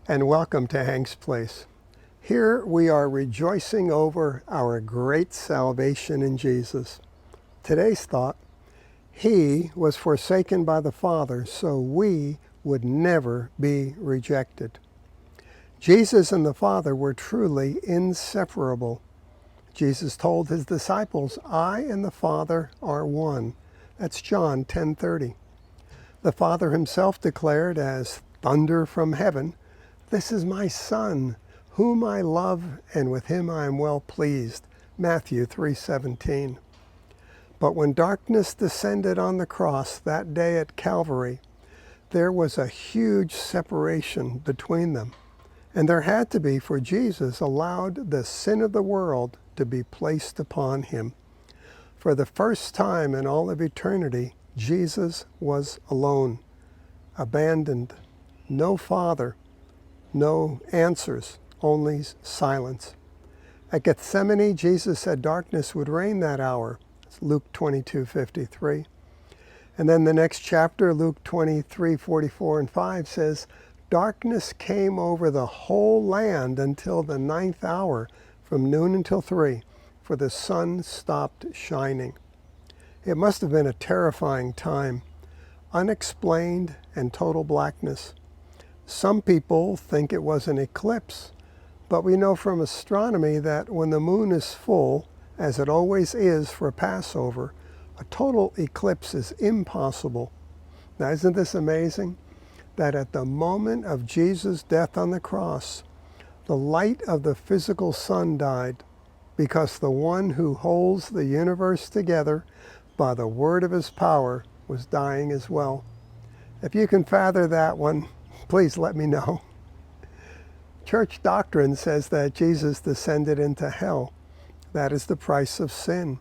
and welcome to Hank's Place. Here we are rejoicing over our great salvation in Jesus. Today's thought: He was forsaken by the Father so we would never be rejected. Jesus and the Father were truly inseparable. Jesus told his disciples, "I and the Father are one." That's John 10:30. The Father himself declared as thunder from heaven, "This is my Son, whom I love, and with him I am well pleased." Matthew 3:17. But when darkness descended on the cross that day at Calvary, there was a huge separation between them. And there had to be, for Jesus allowed the sin of the world to be placed upon him. For the first time in all of eternity, Jesus was alone, abandoned, no Father, no answers, only silence. At Gethsemane, Jesus said darkness would reign that hour. It's Luke 22:53. And then the next chapter, Luke 23:44 and 5 says, "Darkness came over the whole land until the 9th hour, from noon until 3, for the sun stopped shining." It must have been a terrifying time, unexplained and total blackness. Some people think it was an eclipse, but we know from astronomy that when the moon is full, as it always is for Passover, a total eclipse is impossible. Now, isn't this amazing? That at the moment of Jesus' death on the cross, the light of the physical sun died, because the one who holds the universe together by the word of his power was dying as well. If you can fathom that one, please let me know. Church doctrine says that Jesus descended into hell. That is the price of sin.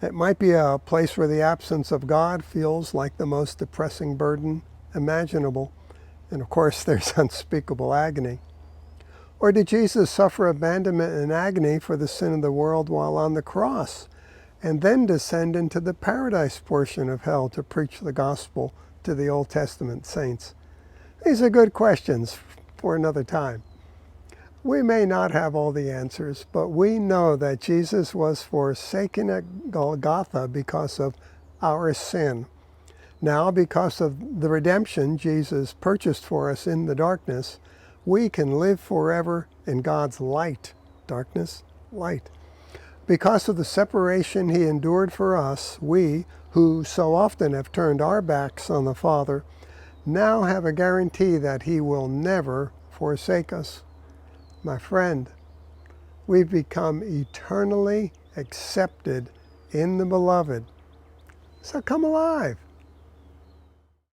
It might be a place where the absence of God feels like the most depressing burden imaginable. And of course, there's unspeakable agony. Or did Jesus suffer abandonment and agony for the sin of the world while on the cross, and then descend into the paradise portion of hell to preach the gospel to the Old Testament saints? These are good questions for another time. We may not have all the answers, but we know that Jesus was forsaken at Golgotha because of our sin. Now, because of the redemption Jesus purchased for us in the darkness, we can live forever in God's light. Darkness, light. Because of the separation he endured for us, we, who so often have turned our backs on the Father, now have a guarantee that he will never forsake us. My friend, we've become eternally accepted in the Beloved. So come alive.